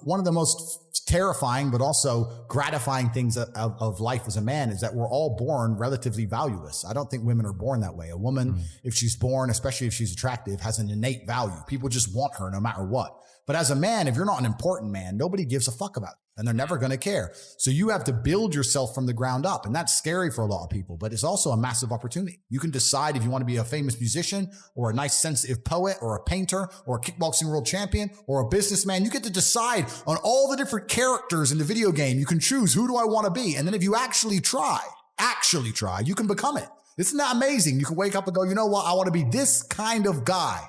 one of the most terrifying but also gratifying things of life as a man is that we're all born relatively valueless. I don't think women are born that way. A woman, if she's born, especially if she's attractive, has an innate value. People just want her no matter what. But as a man, if you're not an important man, nobody gives a fuck about it, and they're never going to care. So you have to build yourself from the ground up. And that's scary for a lot of people, but it's also a massive opportunity. You can decide if you want to be a famous musician or a nice, sensitive poet or a painter or a kickboxing world champion or a businessman. You get to decide on all the different characters in the video game. You can choose, who do I want to be? And then if you actually try, you can become it. Isn't that amazing? You can wake up and go, you know what? I want to be this kind of guy.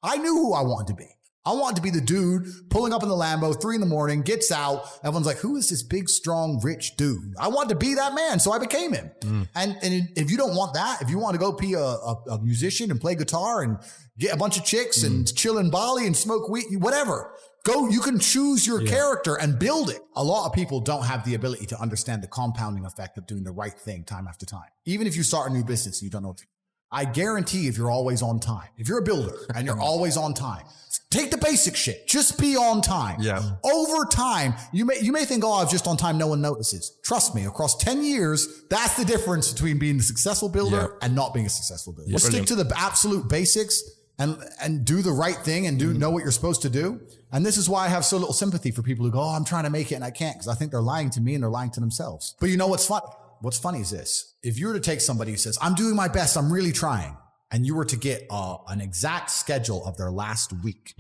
I knew who I wanted to be. I wanted to be the dude pulling up in the Lambo, 3 a.m, gets out. Everyone's like, who is this big, strong, rich dude? I wanted to be that man. So I became him. And if you don't want that, if you want to go be a musician and play guitar and get a bunch of chicks and chill in Bali and smoke weed, whatever, go, you can choose your character and build it. A lot of people don't have the ability to understand the compounding effect of doing the right thing time after time. Even if you start a new business, you don't know what to do. I guarantee if you're always on time, if you're a builder and you're always on time, take the basic shit. Just be on time. Yeah. Over time, you may think, oh, I'm just on time. No one notices. Trust me, across 10 years, that's the difference between being a successful builder and not being a successful builder. Stick to the absolute basics and do the right thing and know what you're supposed to do. And this is why I have so little sympathy for people who go, oh, I'm trying to make it and I can't, because I think they're lying to me and they're lying to themselves. But you know what's funny? What's funny is this. If you were to take somebody who says, I'm doing my best, I'm really trying, and you were to get an exact schedule of their last week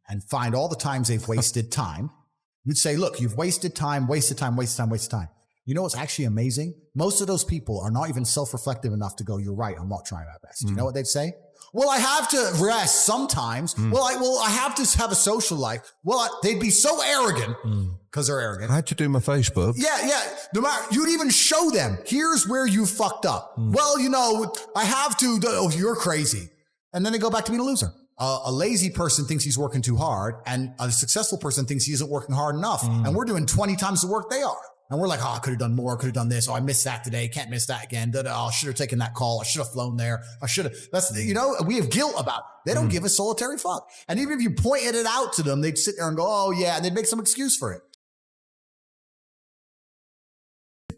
and find all the times they've wasted time, you'd say, look, you've wasted time, wasted time, wasted time, wasted time. You know what's actually amazing? Most of those people are not even self-reflective enough to go, you're right, I'm not trying my best. You know what they'd say? Well, I have to rest sometimes. Well, I have to have a social life. Well, they'd be so arrogant because they're arrogant. I had to do my Facebook. Yeah. No matter, you'd even show them, here's where you fucked up. Well, you know, I have to, oh, you're crazy. And then they go back to being a loser. A lazy person thinks he's working too hard, and a successful person thinks he isn't working hard enough. And we're doing 20 times the work they are. And we're like, oh, I could have done more, could have done this. Oh, I missed that today. Can't miss that again. Oh, I should have taken that call. I should have flown there. I should have. We have guilt about it. They don't give a solitary fuck. And even if you pointed it out to them, they'd sit there and go, oh, yeah. And they'd make some excuse for it.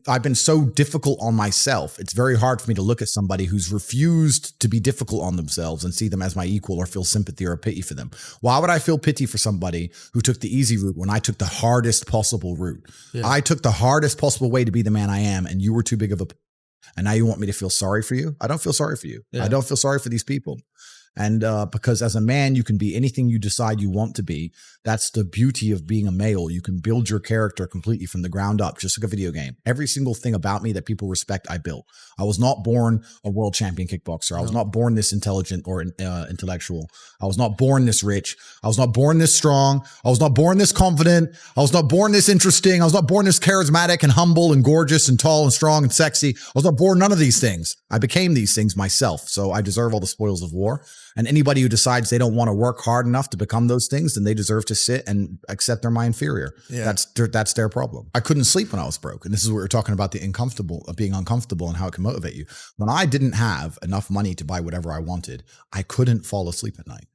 I've been so difficult on myself. It's very hard for me to look at somebody who's refused to be difficult on themselves and see them as my equal or feel sympathy or pity for them. Why would I feel pity for somebody who took the easy route when I took the hardest possible route? Yeah. I took the hardest possible way to be the man I am, and you were too big of a, and now you want me to feel sorry for you? I don't feel sorry for you. Yeah. I don't feel sorry for these people. And because as a man, you can be anything you decide you want to be. That's the beauty of being a male. You can build your character completely from the ground up, just like a video game. Every single thing about me that people respect, I built. I was not born a world champion kickboxer. I was not born this intelligent or intellectual. I was not born this rich. I was not born this strong. I was not born this confident. I was not born this interesting. I was not born this charismatic and humble and gorgeous and tall and strong and sexy. I was not born none of these things. I became these things myself. So I deserve all the spoils of war. And anybody who decides they don't want to work hard enough to become those things, then they deserve to sit and accept they're my inferior. Yeah. That's their problem. I couldn't sleep when I was broke. And this is what we're talking about, the being uncomfortable and how it can motivate you. When I didn't have enough money to buy whatever I wanted, I couldn't fall asleep at night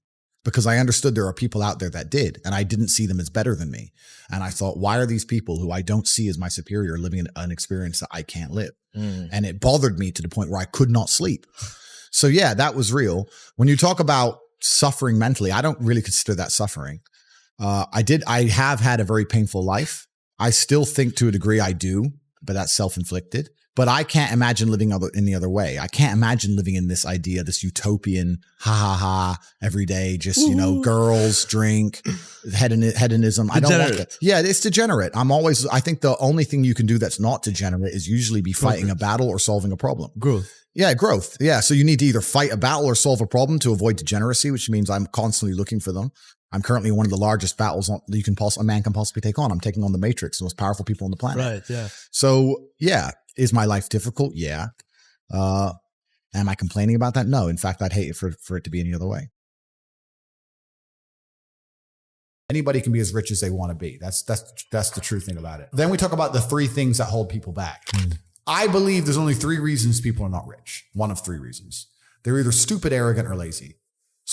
because I understood there are people out there that did, and I didn't see them as better than me. And I thought, why are these people who I don't see as my superior living an experience that I can't live? And it bothered me to the point where I could not sleep. So yeah, that was real. When you talk about suffering mentally, I don't really consider that suffering. I have had a very painful life. I still think to a degree I do, but that's self-inflicted. But I can't imagine living any other way. I can't imagine living in this idea, this utopian, every day, just, girls, drink, hedonism. I don't like it. Yeah, it's degenerate. I think the only thing you can do that's not degenerate is usually be fighting a battle or solving a problem. Growth. Yeah, growth. Yeah. So you need to either fight a battle or solve a problem to avoid degeneracy, which means I'm constantly looking for them. I'm currently one of the largest battles a man can possibly take on. I'm taking on the Matrix, the most powerful people on the planet. Right. Yeah. So yeah, is my life difficult? Yeah. Am I complaining about that? No. In fact, I'd hate it for it to be any other way. Anybody can be as rich as they want to be. That's the true thing about it. Then we talk about the 3 things that hold people back. I believe there's only 3 reasons people are not rich. One of 3 reasons. They're either stupid, arrogant, or lazy.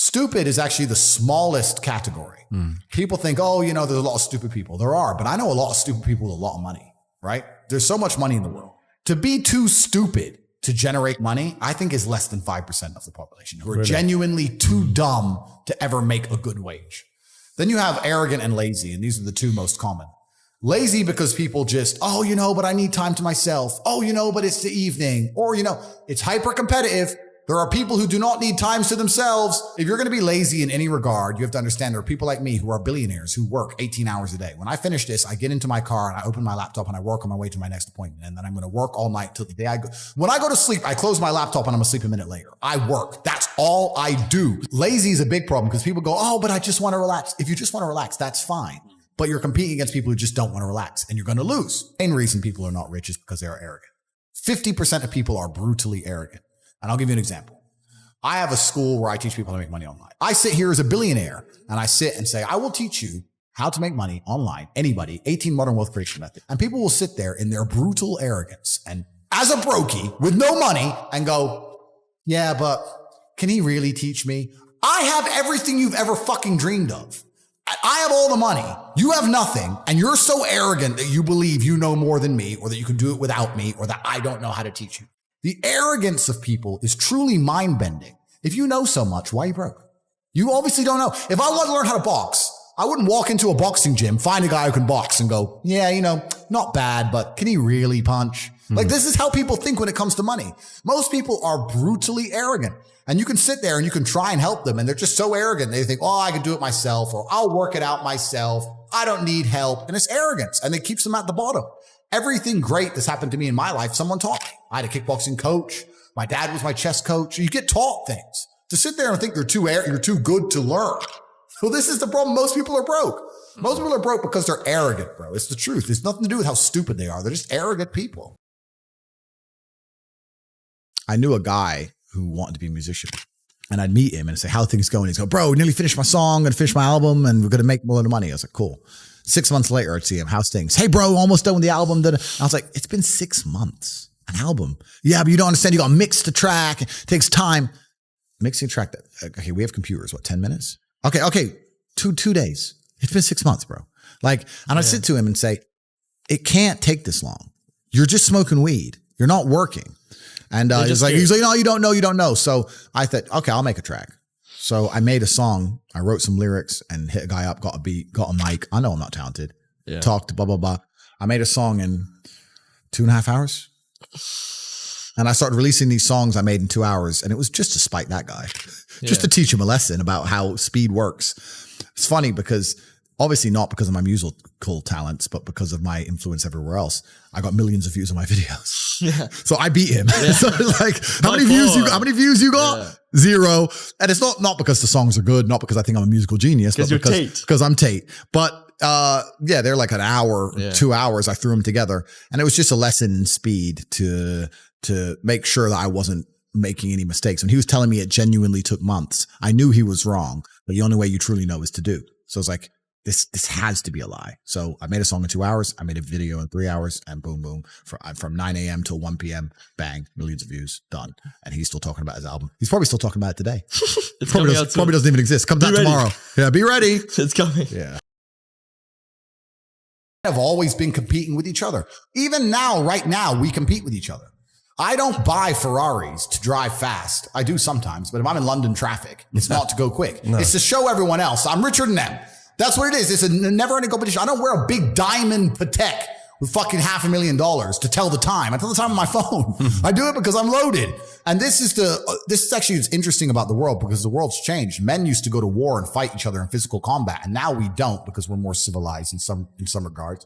Stupid is actually the smallest category. People think, oh, you know, there's a lot of stupid people. There are, but I know a lot of stupid people with a lot of money, right? There's so much money in the world. To be too stupid to generate money, I think is less than 5% of the population who are genuinely too dumb to ever make a good wage. Then you have arrogant and lazy, and these are the two most common. Lazy because people just, oh, you know, but I need time to myself. Oh, you know, but it's the evening. Or, you know, it's hyper competitive. There are people who do not need times to themselves. If you're going to be lazy in any regard, you have to understand there are people like me who are billionaires who work 18 hours a day. When I finish this, I get into my car and I open my laptop and I work on my way to my next appointment. And then I'm going to work all night till the day I go. When I go to sleep, I close my laptop and I'm asleep a minute later. I work. That's all I do. Lazy is a big problem because people go, oh, but I just want to relax. If you just want to relax, that's fine. But you're competing against people who just don't want to relax and you're going to lose. The main reason people are not rich is because they are arrogant. 50% of people are brutally arrogant. And I'll give you an example. I have a school where I teach people how to make money online. I sit here as a billionaire and I sit and say, I will teach you how to make money online. Anybody, 18 modern wealth creation method. And people will sit there in their brutal arrogance and as a brokey with no money and go, yeah, but can he really teach me? I have everything you've ever fucking dreamed of. I have all the money. You have nothing. And you're so arrogant that you believe you know more than me or that you can do it without me or that I don't know how to teach you. The arrogance of people is truly mind-bending. If you know so much, why are you broke? You obviously don't know. If I want to learn how to box, I wouldn't walk into a boxing gym, find a guy who can box and go, yeah, you know, not bad, but can he really punch? Like this is how people think when it comes to money. Most people are brutally arrogant. And you can sit there and you can try and help them. And they're just so arrogant. They think, oh, I can do it myself or I'll work it out myself. I don't need help. And it's arrogance and it keeps them at the bottom. Everything great that's happened to me in my life, someone taught me. I had a kickboxing coach. My dad was my chess coach. You get taught things. To sit there and think you're too good to learn. Well, this is the problem. Most people are broke. Most people are broke because they're arrogant, bro. It's the truth. It's nothing to do with how stupid they are. They're just arrogant people. I knew a guy who wanted to be a musician. And I'd meet him and say, how are things going? He'd go, bro, we nearly finished my song and finished my album and we're going to make more money. I was like, cool. 6 months later, I'd see him. How's things? Hey, bro, almost done with the album. I was like, it's been 6 months. An album. Yeah, but you don't understand. You got to mix the track. It takes time. Mixing a track. Okay, we have computers. What, 10 minutes? Okay. Two days. It's been 6 months, bro. Like, and I sit to him and say, it can't take this long. You're just smoking weed. You're not working. And he's like, no, you don't know. So I thought, okay, I'll make a track. So I made a song. I wrote some lyrics and hit a guy up, got a beat, got a mic. I know I'm not talented. Yeah. Talked, blah, blah, blah. I made a song in 2.5 hours. And I started releasing these songs I made in 2 hours. And it was just to spite that guy, just to teach him a lesson about how speed works. It's funny because obviously not because of my musical talents, but because of my influence everywhere else. I got millions of views on my videos. Yeah. So I beat him. Yeah. So like, how many views you got? Yeah. 0. And it's not because the songs are good, not because I think I'm a musical genius, but because I'm Tate. But they're like an hour, 2 hours. I threw them together and it was just a lesson in speed to make sure that I wasn't making any mistakes. And he was telling me it genuinely took months. I knew he was wrong, but the only way you truly know is to do. So I was like, this has to be a lie. So I made a song in 2 hours. I made a video in 3 hours and boom, boom. From 9 a.m. till 1 p.m. Bang, millions of views, done. And he's still talking about his album. He's probably still talking about it today. probably doesn't even exist. Comes out tomorrow. Yeah, be ready. It's coming. Yeah. Have always been competing with each other. Even now, right now, we compete with each other. I don't buy Ferraris to drive fast. I do sometimes, but if I'm in London traffic, it's not to go quick. No. It's to show everyone else I'm richer than them. That's what it is. It's a never-ending competition. I don't wear a big diamond Patek with fucking $500,000 to tell the time. I tell the time on my phone. I do it because I'm loaded. And this is actually what's interesting about the world because the world's changed. Men used to go to war and fight each other in physical combat. And now we don't because we're more civilized in some regards.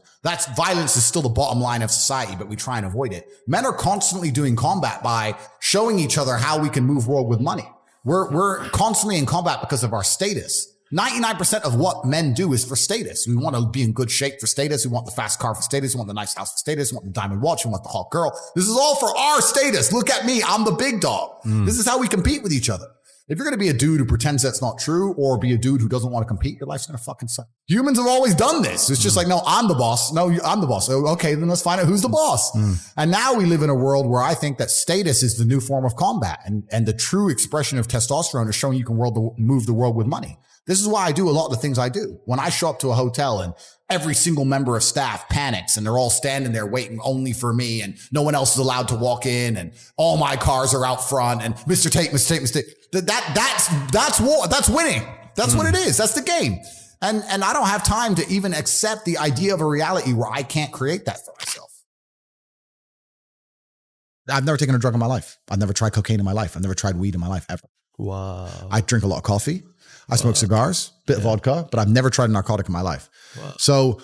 Violence is still the bottom line of society, but we try and avoid it. Men are constantly doing combat by showing each other how we can move world with money. We're constantly in combat because of our status. 99% of what men do is for status. We want to be in good shape for status. We want the fast car for status. We want the nice house for status. We want the diamond watch. We want the hot girl. This is all for our status. Look at me. I'm the big dog. This is how we compete with each other. If you're going to be a dude who pretends that's not true or be a dude who doesn't want to compete, your life's going to fucking suck. Humans have always done this. It's just like, no, I'm the boss. No, I'm the boss. So, okay, then let's find out who's the boss. And now we live in a world where I think that status is the new form of combat. And the true expression of testosterone is showing you can move the world with money. This is why I do a lot of the things I do. When I show up to a hotel and every single member of staff panics and they're all standing there waiting only for me and no one else is allowed to walk in and all my cars are out front and Mr. Tate. That's war. That's winning. That's what it is. That's the game. And I don't have time to even accept the idea of a reality where I can't create that for myself. I've never taken a drug in my life. I've never tried cocaine in my life. I've never tried weed in my life ever. Wow. I drink a lot of coffee. I smoke cigars, bit of vodka, but I've never tried a narcotic in my life. Wow. So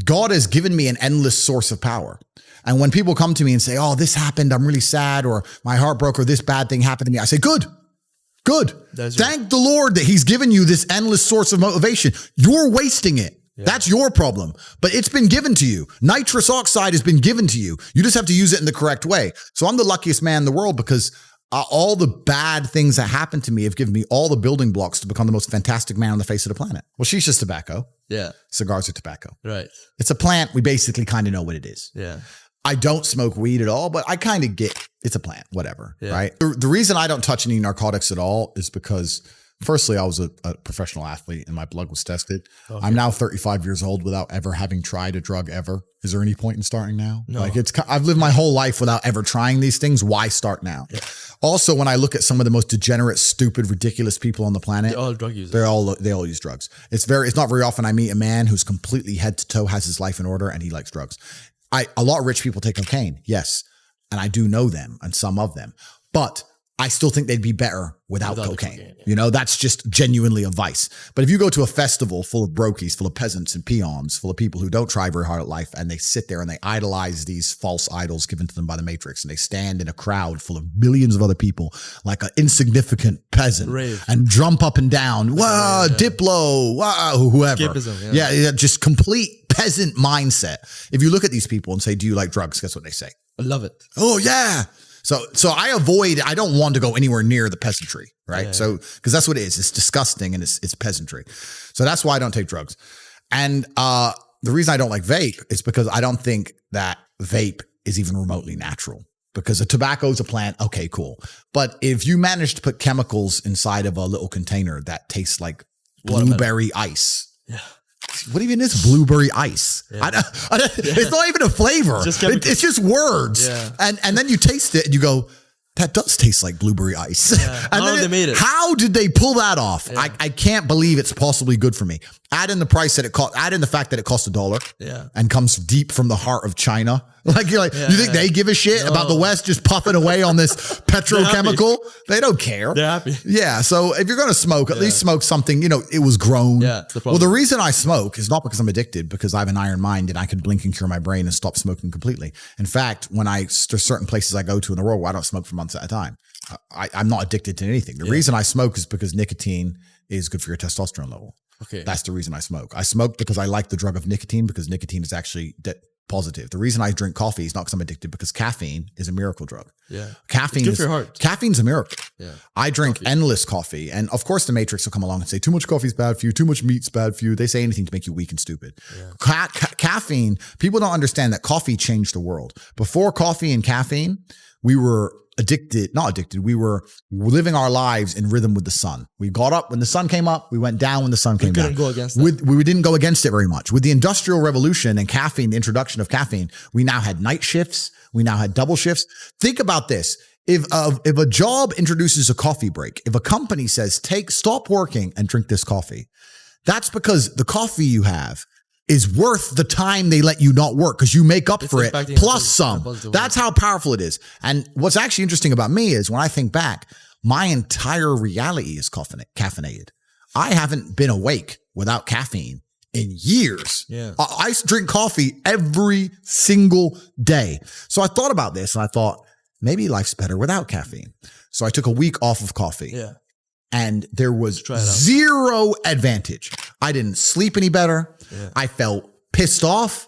God has given me an endless source of power. And when people come to me and say, oh, this happened, I'm really sad, or my heart broke, or this bad thing happened to me, I say, good. Thank the Lord that he's given you this endless source of motivation. You're wasting it. Yeah. That's your problem, but it's been given to you. Nitrous oxide has been given to you. You just have to use it in the correct way. So I'm the luckiest man in the world because all the bad things that happened to me have given me all the building blocks to become the most fantastic man on the face of the planet. Well, shisha's tobacco. Yeah. Cigars are tobacco. Right. It's a plant. We basically kind of know what it is. Yeah. I don't smoke weed at all, but I kind of get it's a plant, whatever. Yeah. Right. The reason I don't touch any narcotics at all is because firstly, I was a professional athlete and my blood was tested. Okay. I'm now 35 years old without ever having tried a drug ever. Is there any point in starting now? No. Like I've lived my whole life without ever trying these things. Why start now? Yeah. Also, when I look at some of the most degenerate, stupid, ridiculous people on the planet, they're all drug users. They all use drugs. It's not very often I meet a man who's completely head to toe, has his life in order, and he likes drugs. A lot of rich people take cocaine. Yes. And I do know them and some of them, but I still think they'd be better without cocaine. Yeah. You know, that's just genuinely a vice. But if you go to a festival full of brokies, full of peasants and peons, full of people who don't try very hard at life, and they sit there and they idolize these false idols given to them by the Matrix, and they stand in a crowd full of millions of other people like an insignificant peasant and jump up and down, wow, Diplo, wow, whoever. Yeah, just complete peasant mindset. If you look at these people and say, do you like drugs? Guess what they say? I love it. Oh, yeah. So I don't want to go anywhere near the peasantry, right? Yeah. So, cause that's what it is. It's disgusting and it's peasantry. So that's why I don't take drugs. And, the reason I don't like vape is because I don't think that vape is even remotely natural because a tobacco is a plant. Okay, cool. But if you manage to put chemicals inside of a little container that tastes like blueberry ice. Yeah. What even is blueberry ice? Yeah. It's not even a flavor. It's just words. Yeah. And then you taste it and you go, that does taste like blueberry ice. Yeah. How did they pull that off? Yeah. I can't believe it's possibly good for me. Add in the price that it cost. Add in the fact that it costs $1 and comes deep from the heart of China. Like you think they give a shit about the West just puffing away on this petrochemical? They don't care. They're happy. Yeah. So if you're going to smoke, at least smoke something, it was grown. Yeah. Well, the reason I smoke is not because I'm addicted, because I have an iron mind and I can blink and cure my brain and stop smoking completely. In fact, there's certain places I go to in the world where I don't smoke for months at a time. I'm not addicted to anything. The reason I smoke is because nicotine is good for your testosterone level. Okay. That's the reason I smoke. I smoke because I like the drug of nicotine, because nicotine is actually positive. The reason I drink coffee is not because I'm addicted, because caffeine is a miracle drug. Yeah. Caffeine is good for your heart. Caffeine's a miracle. Yeah. I drink endless coffee. And of course the Matrix will come along and say, too much coffee is bad for you. Too much meat's bad for you. They say anything to make you weak and stupid. Yeah. Caffeine, people don't understand that coffee changed the world. Before coffee and caffeine, we were we were living our lives in rhythm with the sun. We got up when the sun came up. We went down when the sun came down. We couldn't go against it. We didn't go against it very much. With the Industrial Revolution and caffeine, the introduction of caffeine, we now had night shifts. We now had double shifts. Think about this. If a job introduces a coffee break, if a company says, stop working and drink this coffee, that's because the coffee you have is worth the time they let you not work, because you make up for it plus some. That's how powerful it is. And what's actually interesting about me is when I think back, my entire reality is caffeinated. I haven't been awake without caffeine in years. Yeah. I drink coffee every single day. So I thought about this and I thought, maybe life's better without caffeine. So I took a week off of coffee. Yeah. And there was zero advantage. I didn't sleep any better. Yeah. I felt pissed off.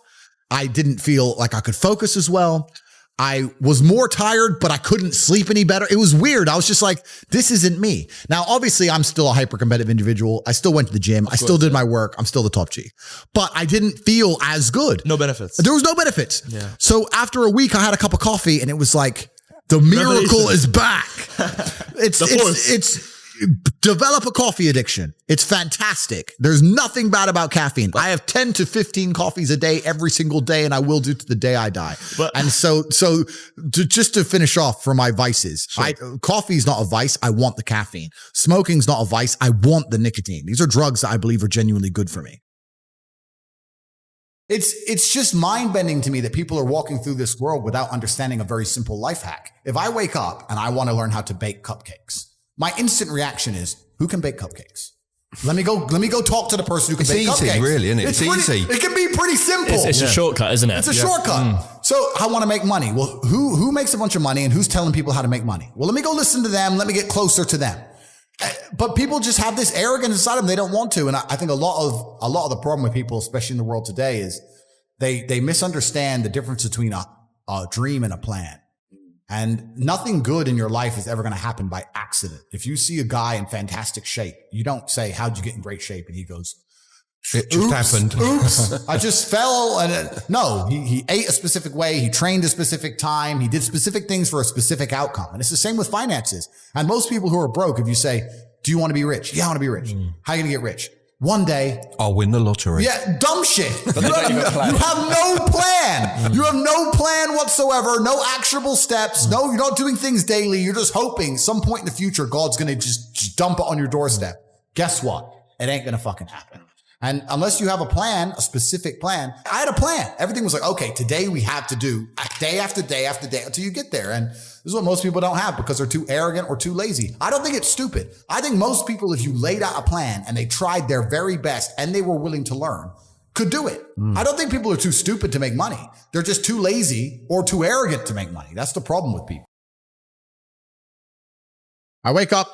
I didn't feel like I could focus as well. I was more tired, but I couldn't sleep any better. It was weird. I was just like, this isn't me. Now, obviously, I'm still a hyper-competitive individual. I still went to the gym. I still did my work. I'm still the top G. But I didn't feel as good. No benefits. There was no benefits. Yeah. So after a week, I had a cup of coffee and it was like, the miracle is back. It's develop a coffee addiction. It's fantastic. There's nothing bad about caffeine. I have 10 to 15 coffees a day every single day, and I will do to the day I die. And just to finish off for my vices, coffee is not a vice. I want the caffeine. Smoking's not a vice. I want the nicotine. These are drugs that I believe are genuinely good for me. It's just mind-bending to me that people are walking through this world without understanding a very simple life hack. If I wake up and I want to learn how to bake cupcakes, my instant reaction is, who can bake cupcakes? Let me go talk to the person who can bake cupcakes. It's easy, really, isn't it? It's easy. It can be pretty simple. It's a shortcut, isn't it? It's a shortcut. So I want to make money. Well, who makes a bunch of money and who's telling people how to make money? Well, let me go listen to them. Let me get closer to them. But people just have this arrogance inside them. They don't want to. And I think a lot of the problem with people, especially in the world today, is they misunderstand the difference between a dream and a plan. And nothing good in your life is ever going to happen by accident. If you see a guy in fantastic shape, you don't say, how'd you get in great shape? And he goes, it just happened. Oops, I just fell. No, he ate a specific way. He trained a specific time. He did specific things for a specific outcome. And it's the same with finances. And most people who are broke, if you say, do you want to be rich? Yeah, I want to be rich. How are you going to get rich? One day, I'll win the lottery. Yeah, dumb shit. You have no plan. You have no plan whatsoever. No actionable steps. No, you're not doing things daily. You're just hoping some point in the future, God's going to just dump it on your doorstep. Guess what? It ain't going to fucking happen. And unless you have a plan, a specific plan, I had a plan. Everything was like, okay, today we have to do day after day after day until you get there. And this is what most people don't have because they're too arrogant or too lazy. I don't think it's stupid. I think most people, if you laid out a plan and they tried their very best and they were willing to learn, could do it. I don't think people are too stupid to make money. They're just too lazy or too arrogant to make money. That's the problem with people. I wake up,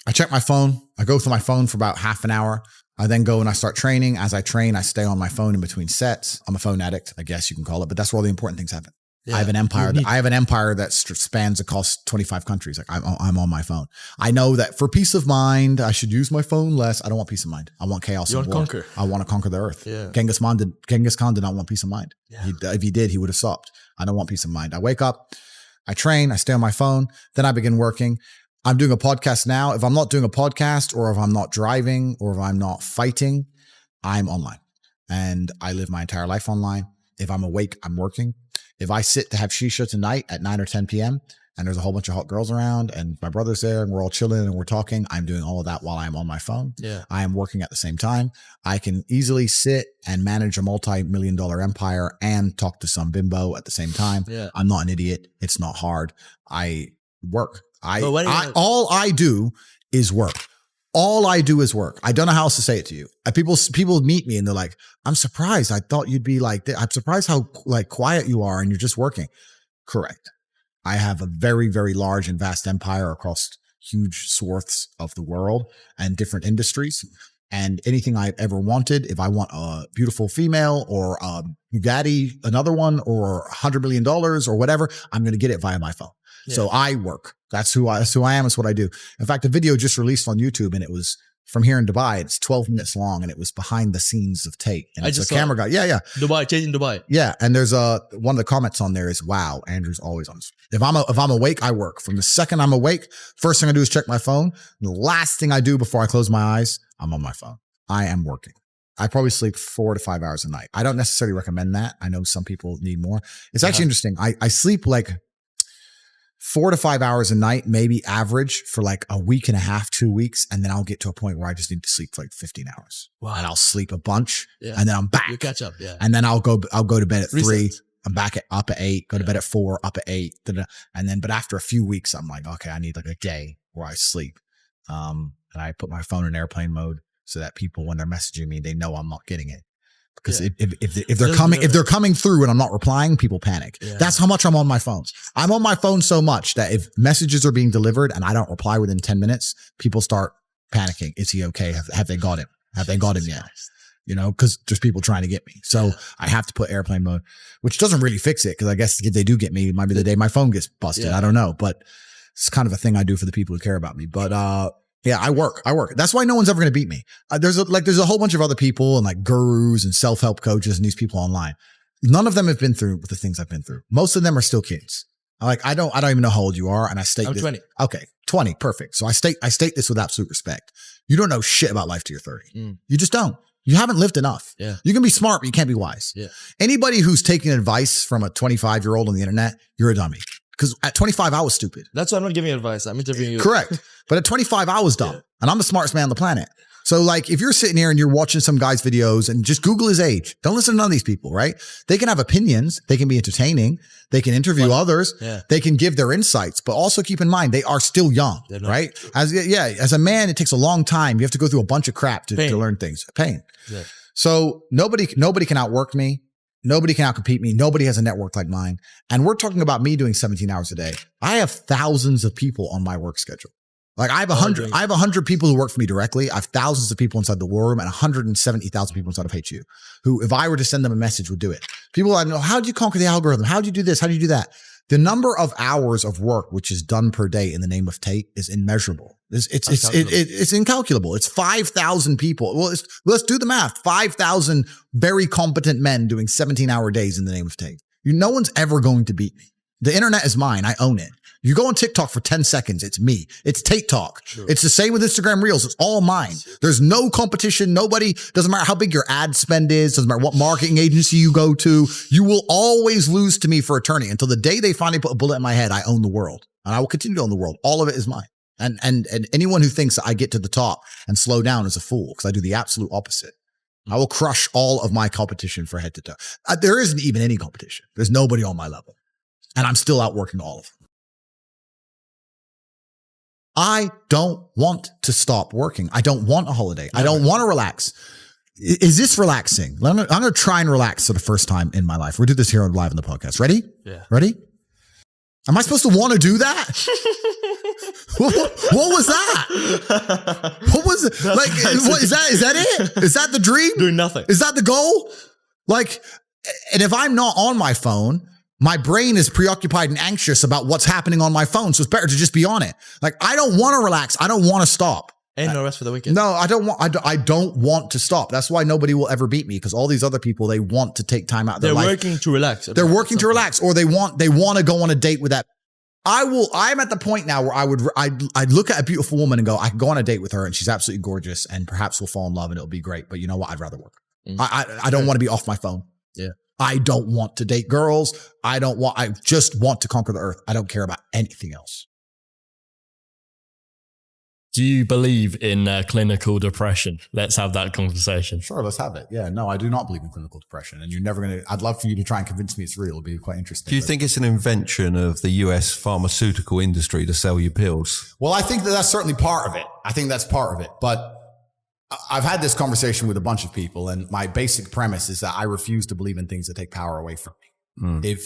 I check my phone. I go through my phone for about half an hour. I then go and I start training. As I train, I stay on my phone in between sets. I'm a phone addict, I guess you can call it, but that's where all the important things happen. Yeah. I have an empire that spans across 25 countries. Like I'm on my phone. I know that for peace of mind, I should use my phone less. I don't want peace of mind. I want chaos. You want to conquer. I want to conquer the earth. Yeah. Genghis Khan did not want peace of mind. Yeah. If he did, he would have stopped. I don't want peace of mind. I wake up, I train, I stay on my phone. Then I begin working. I'm doing a podcast now. If I'm not doing a podcast or if I'm not driving or if I'm not fighting, I'm online and I live my entire life online. If I'm awake, I'm working. If I sit to have shisha tonight at 9 or 10 p.m. and there's a whole bunch of hot girls around and my brother's there and we're all chilling and we're talking, I'm doing all of that while I'm on my phone. Yeah. I am working at the same time. I can easily sit and manage a multi-million-dollar empire and talk to some bimbo at the same time. Yeah. I'm not an idiot. It's not hard. I work. All I do is work. All I do is work. I don't know how else to say it to you. People meet me and they're like, I'm surprised. I thought you'd be like, I'm surprised how like quiet you are and you're just working. Correct. I have a very, very large and vast empire across huge swaths of the world and different industries. And anything I've ever wanted, if I want a beautiful female or a Bugatti, another one, or $100 million or whatever, I'm going to get it via my phone. Yeah. So I work. That's who I am. It's what I do. In fact, a video just released on YouTube and it was from here in Dubai. It's 12 minutes long and it was behind the scenes of Tate. And it's a camera guy. Yeah. Dubai, changing Dubai. Yeah. And there's one of the comments on there is, wow, Andrew's always on. If I'm awake, I work. From the second I'm awake, first thing I do is check my phone. The last thing I do before I close my eyes, I'm on my phone. I am working. I probably sleep 4 to 5 hours a night. I don't necessarily recommend that. I know some people need more. It's actually interesting. I sleep like 4 to 5 hours a night, maybe average for like a week and a half, 2 weeks. And then I'll get to a point where I just need to sleep for like 15 hours. Wow. And I'll sleep a bunch and then I'm back. You catch up. Yeah. And then I'll go to bed at 3. I'm back up at 8, go to bed at 4, up at 8. And then, but after a few weeks, I'm like, okay, I need like a day where I sleep. And I put my phone in airplane mode so that people, when they're messaging me, they know I'm not getting it. Because if they're coming through and I'm not replying, people panic. Yeah. That's how much I'm on my phone. I'm on my phone so much that if messages are being delivered and I don't reply within 10 minutes, people start panicking. Is he okay? Have they got him? Have they got him yet? because there's people trying to get me. So I have to put airplane mode, which doesn't really fix it. Cause I guess if they do get me, it might be the day my phone gets busted. I don't know, but it's kind of a thing I do for the people who care about me. But, yeah, I work. That's why no one's ever going to beat me. There's a whole bunch of other people and like gurus and self-help coaches and these people online. None of them have been through the things I've been through. Most of them are still kids. I don't even know how old you are. And I state I'm 20. Okay. 20. Perfect. So I state this with absolute respect. You don't know shit about life till you're 30. You just don't. You haven't lived enough. Yeah. You can be smart, but you can't be wise. Yeah. Anybody who's taking advice from a 25-year-old on the internet, you're a dummy. Because at 25, I was stupid. That's why I'm not giving you advice. I'm interviewing you. Correct. But at 25, I was dumb. And I'm the smartest man on the planet. So like, if you're sitting here and you're watching some guy's videos and just Google his age, don't listen to none of these people, right? They can have opinions. They can be entertaining. They can interview others. Yeah. They can give their insights, but also keep in mind, they are still young, right? As a man, it takes a long time. You have to go through a bunch of crap to learn things. Pain. Yeah. So nobody can outwork me. Nobody can outcompete me. Nobody has a network like mine. And we're talking about me doing 17 hours a day. I have thousands of people on my work schedule. Like I have 100 people who work for me directly. I have thousands of people inside the war room and 170,000 people inside of HU who, if I were to send them a message, would do it. People I know, how do you conquer the algorithm? How do you do this? How do you do that? The number of hours of work which is done per day in the name of Tate is immeasurable. It's incalculable. It's 5,000 people. Well, let's do the math. 5,000 very competent men doing 17-hour days in the name of Tate. No one's ever going to beat me. The internet is mine. I own it. You go on TikTok for 10 seconds. It's me. It's Tate Talk. Sure. It's the same with Instagram Reels. It's all mine. There's no competition. Doesn't matter how big your ad spend is. Doesn't matter what marketing agency you go to. You will always lose to me for eternity until the day they finally put a bullet in my head. I own the world and I will continue to own the world. All of it is mine. And anyone who thinks that I get to the top and slow down is a fool because I do the absolute opposite. I will crush all of my competition for head to toe. There isn't even any competition. There's nobody on my level and I'm still outworking all of them. I don't want to stop working. I don't want a holiday. I don't want to relax. Is this relaxing? I'm going to try and relax for the first time in my life. We'll do this here live on the podcast. Ready? Yeah. Ready? Am I supposed to want to do that? What was that? What was it? Like, is that it? Is that the dream? Doing nothing. Is that the goal? Like, and if I'm not on my phone, my brain is preoccupied and anxious about what's happening on my phone. So it's better to just be on it. Like, I don't want to relax. I don't want to stop. Ain't no rest for the wicked. No, I don't want to stop. That's why nobody will ever beat me because all these other people, they want to take time out of their life. They're working to relax. They're working to relax or they want to go on a date with that. I'm at the point now where I'd look at a beautiful woman and go, I can go on a date with her and she's absolutely gorgeous and perhaps we'll fall in love and it'll be great. But you know what? I'd rather work. I don't want to be off my phone. Yeah. I don't want to date girls. I just want to conquer the earth. I don't care about anything else. Do you believe in clinical depression? Let's have that conversation. Sure, let's have it. Yeah, no, I do not believe in clinical depression. And you're never going to, I'd love for you to try and convince me it's real. It'd be quite interesting. Do you think it's an invention of the US pharmaceutical industry to sell you pills? Well, I think that's certainly part of it. I think that's part of it. But I've had this conversation with a bunch of people and my basic premise is that I refuse to believe in things that take power away from me.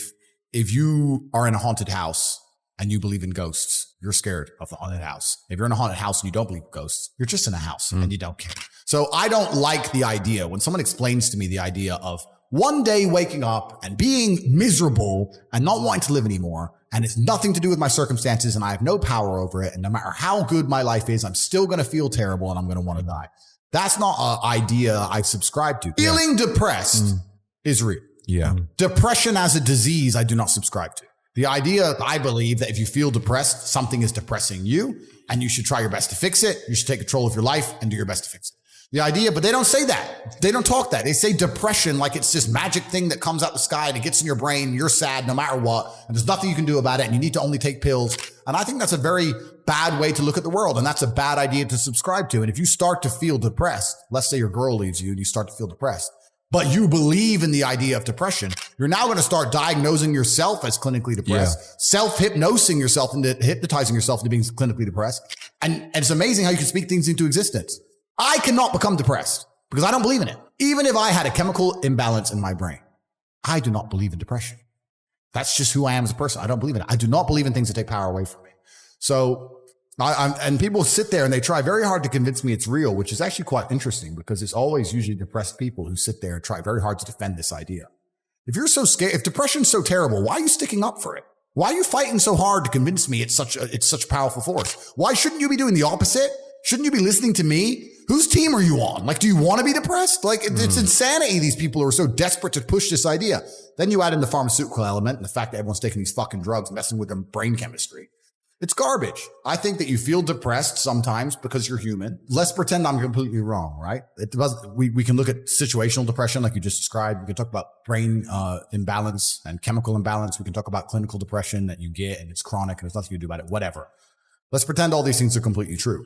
If you are in a haunted house and you believe in ghosts, you're scared of the haunted house. If you're in a haunted house and you don't believe in ghosts, you're just in a house and you don't care. So I don't like the idea when someone explains to me the idea of one day waking up and being miserable and not wanting to live anymore. And it's nothing to do with my circumstances and I have no power over it. And no matter how good my life is, I'm still going to feel terrible and I'm going to want to die. That's not an idea I subscribe to. Feeling depressed is real. Yeah. Depression as a disease, I do not subscribe to. The idea, I believe, that if you feel depressed, something is depressing you and you should try your best to fix it. You should take control of your life and do your best to fix it. The idea, but they don't say that. They don't talk that. They say depression like it's this magic thing that comes out the sky and it gets in your brain. You're sad no matter what. And there's nothing you can do about it. And you need to only take pills. And I think that's a very bad way to look at the world. And that's a bad idea to subscribe to. And if you start to feel depressed, let's say your girl leaves you and you start to feel depressed, but you believe in the idea of depression, you're now going to start diagnosing yourself as clinically depressed, self-hypnosing yourself into hypnotizing yourself into being clinically depressed. And it's amazing how you can speak things into existence. I cannot become depressed because I don't believe in it. Even if I had a chemical imbalance in my brain, I do not believe in depression. That's just who I am as a person. I don't believe in it. I do not believe in things that take power away from me. So And people sit there and they try very hard to convince me it's real, which is actually quite interesting because it's always usually depressed people who sit there and try very hard to defend this idea. If you're so scared, if depression's so terrible, why are you sticking up for it? Why are you fighting so hard to convince me it's such a powerful force? Why shouldn't you be doing the opposite? Shouldn't you be listening to me? Whose team are you on? Like, do you want to be depressed? Like, it's insanity. These people are so desperate to push this idea. Then you add in the pharmaceutical element and the fact that everyone's taking these fucking drugs, messing with their brain chemistry. It's garbage. I think that you feel depressed sometimes because you're human. Let's pretend I'm completely wrong, right? We can look at situational depression like you just described. We can talk about brain imbalance and chemical imbalance. We can talk about clinical depression that you get and it's chronic and there's nothing you can do about it, whatever. Let's pretend all these things are completely true.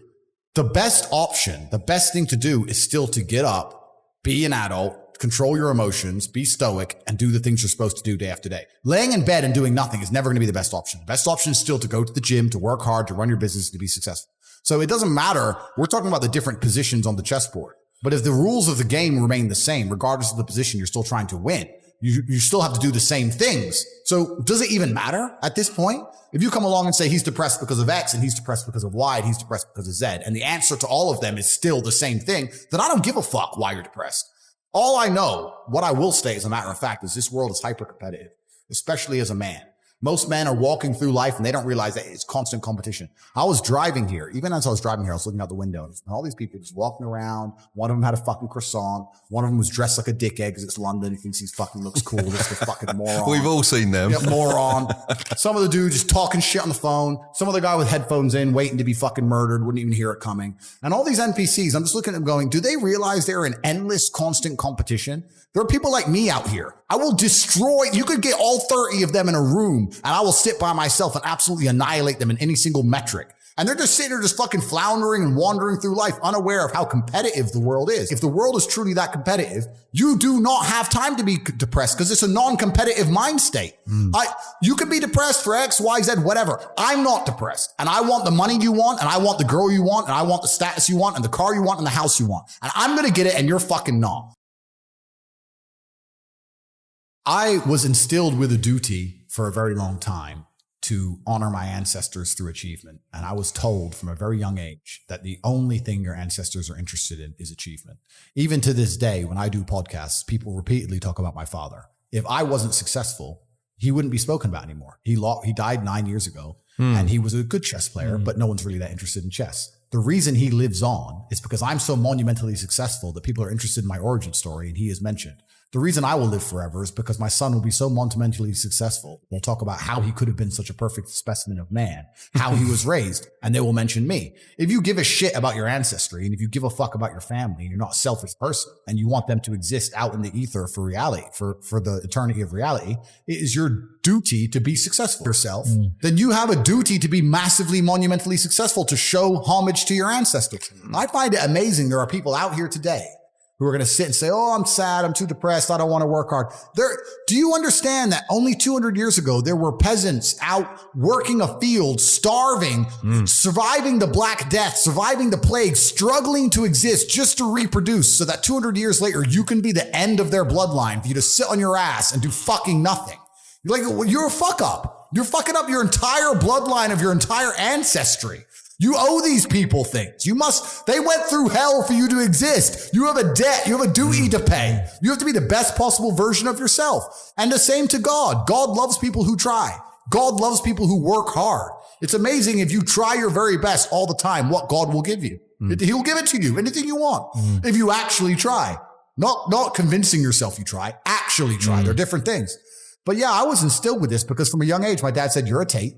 The best option, the best thing to do is still to get up, be an adult, control your emotions, be stoic, and do the things you're supposed to do day after day. Laying in bed and doing nothing is never going to be the best option. The best option is still to go to the gym, to work hard, to run your business, to be successful. So it doesn't matter. We're talking about the different positions on the chessboard. But if the rules of the game remain the same, regardless of the position, you're still trying to win. You still have to do the same things. So does it even matter at this point? If you come along and say he's depressed because of X and he's depressed because of Y and he's depressed because of Z, and the answer to all of them is still the same thing, then I don't give a fuck why you're depressed. All I know, what I will say as a matter of fact, is this world is hyper competitive, especially as a man. Most men are walking through life and they don't realize that it's constant competition. I was driving here. Even as I was driving here, I was looking out the window and all these people just walking around. One of them had a fucking croissant. One of them was dressed like a dickhead because it's London. He thinks he fucking looks cool. Just a fucking moron. We've all seen them. Yep, moron. Some of the dude just talking shit on the phone. Some other guy with headphones in, waiting to be fucking murdered, wouldn't even hear it coming. And all these NPCs, I'm just looking at them going, do they realize they're in endless, constant competition? There are people like me out here. I will destroy, you could get all 30 of them in a room and I will sit by myself and absolutely annihilate them in any single metric. And they're just sitting there just fucking floundering and wandering through life unaware of how competitive the world is. If the world is truly that competitive, you do not have time to be depressed because it's a non-competitive mind state. You could be depressed for X, Y, Z, whatever. I'm not depressed. And I want the money you want and I want the girl you want and I want the status you want and the car you want and the house you want. And I'm going to get it and you're fucking not. I was instilled with a duty for a very long time to honor my ancestors through achievement. And I was told from a very young age that the only thing your ancestors are interested in is achievement. Even to this day, when I do podcasts, people repeatedly talk about my father. If I wasn't successful, he wouldn't be spoken about anymore. He died 9 years ago and he was a good chess player, but no one's really that interested in chess. The reason he lives on is because I'm so monumentally successful that people are interested in my origin story and he is mentioned. The reason I will live forever is because my son will be so monumentally successful. They'll talk about how he could have been such a perfect specimen of man, how he was raised, and they will mention me. If you give a shit about your ancestry and if you give a fuck about your family and you're not a selfish person and you want them to exist out in the ether for reality, for the eternity of reality, it is your duty to be successful yourself. Then you have a duty to be massively, monumentally successful, to show homage to your ancestors. I find it amazing there are people out here today who are going to sit and say, oh, I'm sad, I'm too depressed, I don't want to work hard. Do you understand that only 200 years ago, there were peasants out working a field, starving, surviving the Black Death, surviving the plague, struggling to exist just to reproduce so that 200 years later, you can be the end of their bloodline for you to sit on your ass and do fucking nothing. You're like, well, you're a fuck up. You're fucking up your entire bloodline of your entire ancestry. You owe these people things. They went through hell for you to exist. You have a debt. You have a duty to pay. You have to be the best possible version of yourself. And the same to God. God loves people who try. God loves people who work hard. It's amazing if you try your very best all the time, what God will give you. He'll give it to you, anything you want. If you actually try, not convincing yourself you try, actually try. They're different things. But yeah, I was instilled with this because from a young age, my dad said, you're a Tate.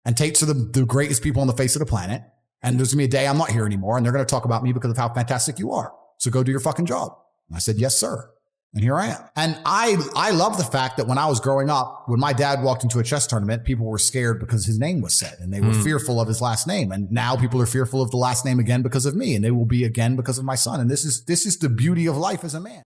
And Tates are the greatest people on the face of the planet. And there's going to be a day I'm not here anymore. And they're going to talk about me because of how fantastic you are. So go do your fucking job. And I said, yes, sir. And here I am. And I love the fact that when I was growing up, when my dad walked into a chess tournament, people were scared because his name was said and they were fearful of his last name. And now people are fearful of the last name again because of me. And they will be again because of my son. And this is the beauty of life as a man.